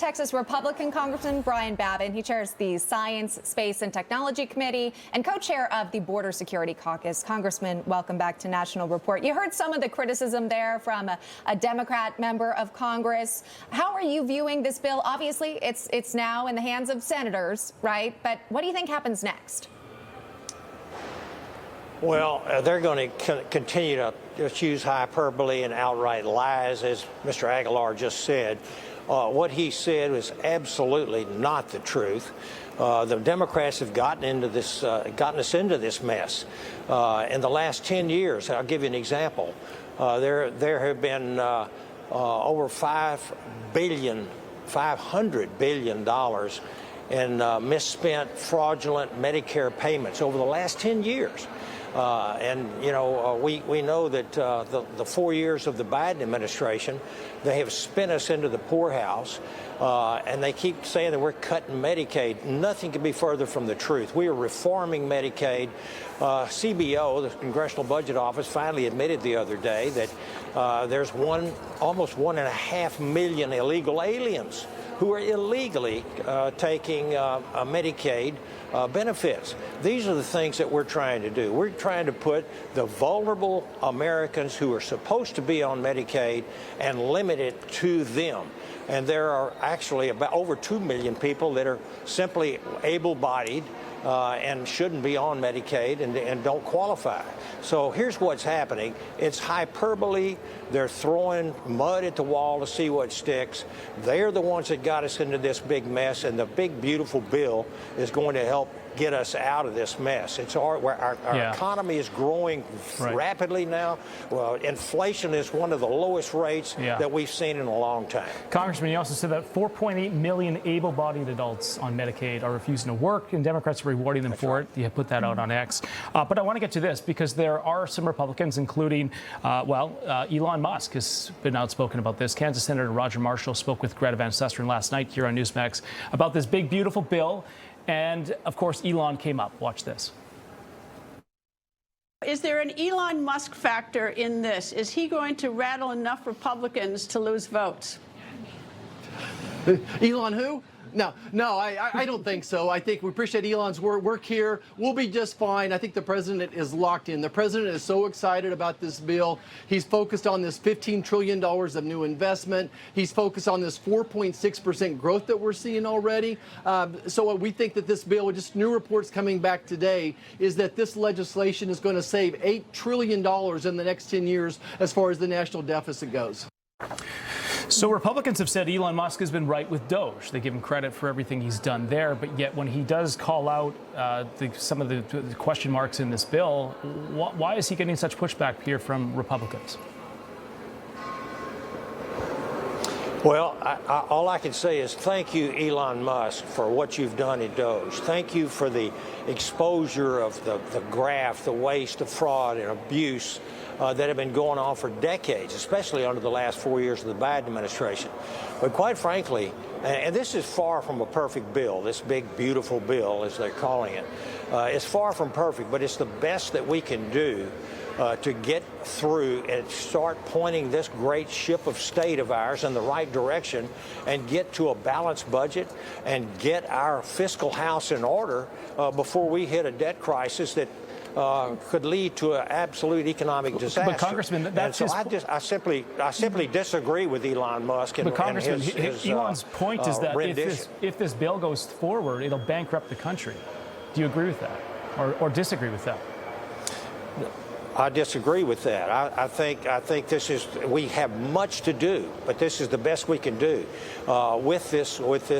Texas Republican Congressman Brian Babin. He chairs the Science, Space, and Technology Committee and co-chair of the Border Security Caucus. Congressman, welcome back to National Report. You heard some of the criticism there from a Democrat member of Congress. How are you viewing this bill? Obviously, it's now in the hands of senators, right? But what do you think happens next? Well, they're going to continue to just use hyperbole and outright lies, as Mr. Aguilar just said. What he said was absolutely not the truth. The Democrats have gotten us into this mess. In the last 10 years, I'll give you an example. There have been over $500 billion in misspent, fraudulent Medicare payments over the last 10 years. We know that the 4 years of the Biden administration, they have spent us into the poorhouse, and they keep saying that we're cutting Medicaid. Nothing could be further from the truth. We are reforming Medicaid. CBO, the Congressional Budget Office, finally admitted the other day that there's almost 1.5 million illegal aliens who are illegally taking Medicaid benefits. These are the things that we're trying to do. We're trying to put the vulnerable Americans who are supposed to be on Medicaid and limit it to them. And there are actually about over 2 million people that are simply able-bodied and shouldn't be on Medicaid and don't qualify. So here's what's happening. It's hyperbole. They're throwing mud at the wall to see what sticks. They're the ones that got us into this big mess, and the big, beautiful bill is going to help get us out of this mess. It's our economy is growing rapidly now. Well, inflation is one of the lowest rates that we've seen in a long time. Congressman, you also said that 4.8 million able-bodied adults on Medicaid are refusing to work, and Democrats are rewarding them for it. You put that out on X. But I want to get to this because there are some Republicans, including, Elon Musk has been outspoken about this. Kansas Senator Roger Marshall spoke with Greta Van Susteren last night here on Newsmax about this big, beautiful bill. And, of course, Elon came up. Watch this. Is there an Elon Musk factor in this? Is he going to rattle enough Republicans to lose votes? Elon who? No, I don't think so. I think we appreciate Elon's work here. We'll be just fine. I think the president is locked in. The president is so excited about this bill. He's focused on this $15 trillion of new investment. He's focused on this 4.6% growth that we're seeing already. So we think that this bill, just new reports coming back today, is that this legislation is going to save $8 trillion in the next 10 years as far as the national deficit goes. So Republicans have said Elon Musk has been right with Doge. They give him credit for everything he's done there. But yet when he does call out some of the question marks in this bill, why is he getting such pushback here from Republicans? Well, all I can say is thank you, Elon Musk, for what you've done at Doge. Thank you for the exposure of the graft, the waste, the fraud, and abuse that have been going on for decades, especially under the last 4 years of the Biden administration. But quite frankly, and this is far from a perfect bill, this big, beautiful bill, as they're calling it, it's far from perfect, but it's the best that we can do to get through and start pointing this great ship of state of ours in the right direction and get to a balanced budget and get our fiscal house in order before we hit a debt crisis that could lead to an absolute economic disaster. But Congressman, that's so I simply disagree with Elon Musk. But Congressman, Elon's point is that if this bill goes forward, it'll bankrupt the country. Do you agree with that, or disagree with that? I disagree with that. I think we have much to do, but this is the best we can do with this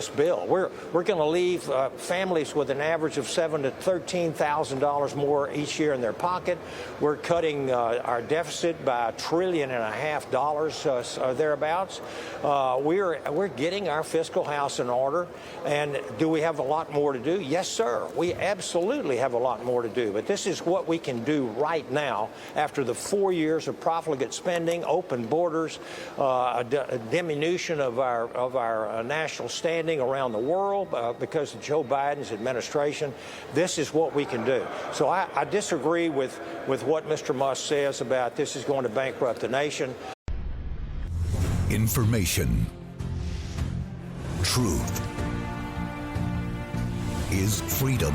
bill. We're going to leave families with an average of $7,000 to $13,000 more each year in their pocket. We're cutting our deficit by $1.5 trillion thereabouts. We're getting our fiscal house in order. And do we have a lot more to do? Yes, sir. We absolutely have a lot more to do. But this is what we can do right now after the 4 years of profligate spending, open borders, a diminution of our national standing around the world because of Joe Biden's administration. This is what we can do. So I disagree with what Mr. Musk says about this is going to bankrupt the nation. Information. truth is freedom.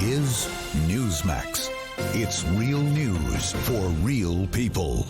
Is Newsmax. It's real news for real people.